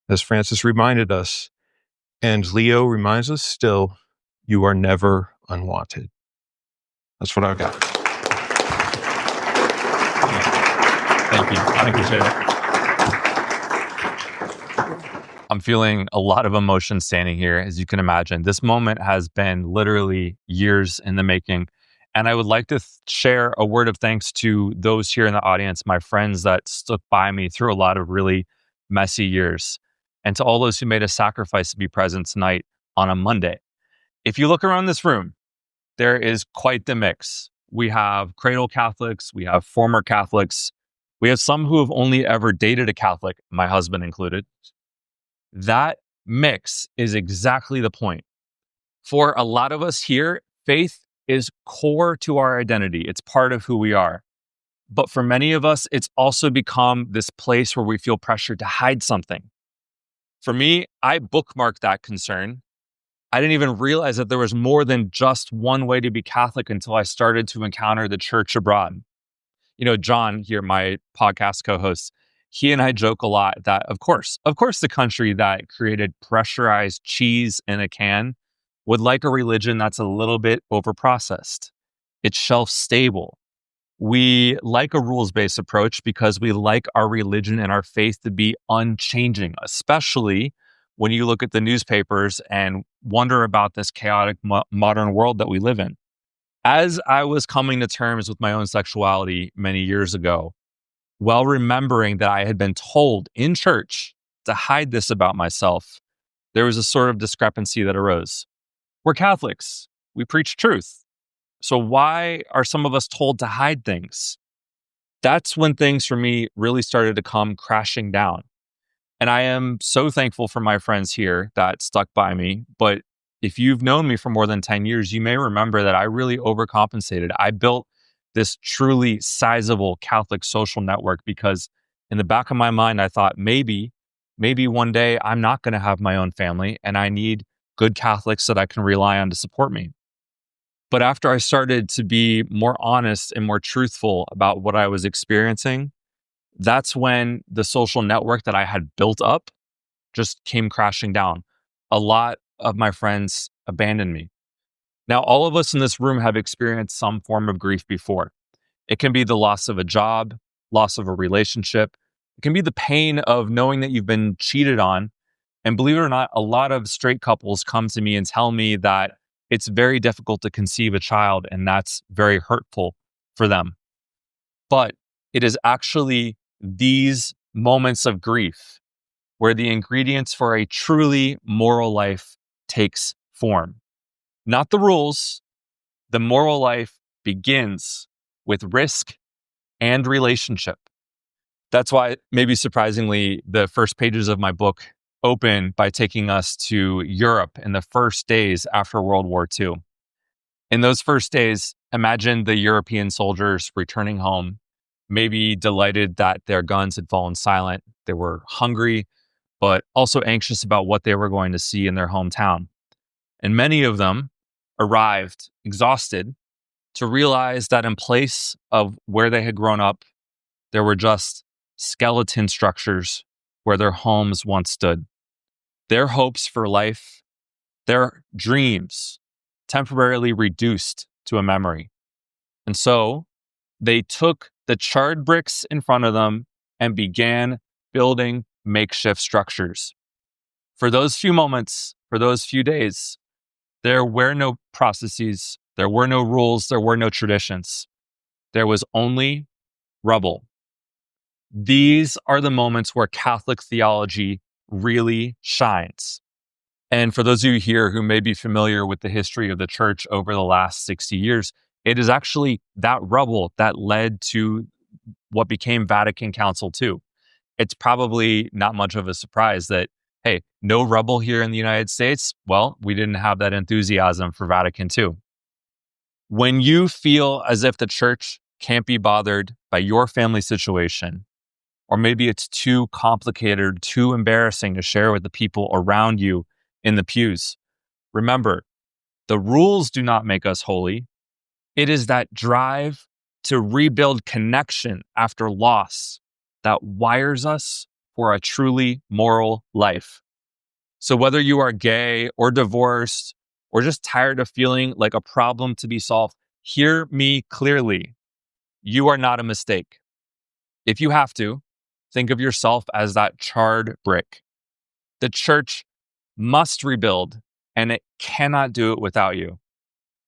as Francis reminded us, and Leo reminds us still, you are never unwanted. That's what I've got. Thank you. I appreciate it. I'm feeling a lot of emotion standing here, as you can imagine. This moment has been literally years in the making. And I would like to share a word of thanks to those here in the audience, my friends that stuck by me through a lot of really messy years, and to all those who made a sacrifice to be present tonight on a Monday. If you look around this room, there is quite the mix. We have cradle Catholics, we have former Catholics, we have some who have only ever dated a Catholic, my husband included. That mix is exactly the point. For a lot of us here, faith is core to our identity. It's part of who we are. But for many of us, it's also become this place where we feel pressured to hide something. For me, I bookmarked that concern. I didn't even realize that there was more than just one way to be Catholic until I started to encounter the church abroad. You know, John here, my podcast co-host, he and I joke a lot that, of course, the country that created pressurized cheese in a can would like a religion that's a little bit overprocessed. It's shelf stable. We like a rules-based approach because we like our religion and our faith to be unchanging, especially when you look at the newspapers and wonder about this chaotic modern world that we live in. As I was coming to terms with my own sexuality many years ago, while remembering that I had been told in church to hide this about myself, there was a sort of discrepancy that arose. We're Catholics. We preach truth. So why are some of us told to hide things? That's when things for me really started to come crashing down. And I am so thankful for my friends here that stuck by me. But if you've known me for more than 10 years, you may remember that I really overcompensated. I built this truly sizable Catholic social network because in the back of my mind, I thought maybe one day I'm not going to have my own family and I need good Catholics that I can rely on to support me. But after I started to be more honest and more truthful about what I was experiencing, that's when the social network that I had built up just came crashing down. A lot of my friends abandoned me. Now, all of us in this room have experienced some form of grief before. It can be the loss of a job, loss of a relationship. It can be the pain of knowing that you've been cheated on. And believe it or not, a lot of straight couples come to me and tell me that it's very difficult to conceive a child, and that's very hurtful for them. But it is actually these moments of grief where the ingredients for a truly moral life takes form. Not the rules. The moral life begins with risk and relationship. That's why, maybe surprisingly, the first pages of my book open by taking us to Europe in the first days after World War II. In those first days, imagine the European soldiers returning home, maybe delighted that their guns had fallen silent. They were hungry, but also anxious about what they were going to see in their hometown. And many of them arrived exhausted to realize that in place of where they had grown up, there were just skeleton structures where their homes once stood. Their hopes for life, their dreams, temporarily reduced to a memory. And so they took the charred bricks in front of them and began building makeshift structures. For those few moments, for those few days, there were no processes, there were no rules, there were no traditions. There was only rubble. These are the moments where Catholic theology really shines. And for those of you here who may be familiar with the history of the church over the last 60 years, it is actually that rubble that led to what became Vatican Council II. It's probably not much of a surprise that, hey, no rubble here in the United States. Well, we didn't have that enthusiasm for Vatican II. When you feel as if the church can't be bothered by your family situation, or maybe it's too complicated, too embarrassing to share with the people around you in the pews, remember, the rules do not make us holy. It is that drive to rebuild connection after loss that wires us for a truly moral life. So whether you are gay or divorced or just tired of feeling like a problem to be solved, hear me clearly. You are not a mistake. If you have to, think of yourself as that charred brick. The church must rebuild, and it cannot do it without you.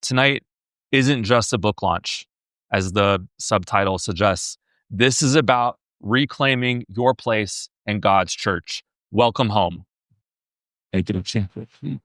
Tonight isn't just a book launch, as the subtitle suggests. This is about reclaiming your place in God's church. Welcome home. Thank you.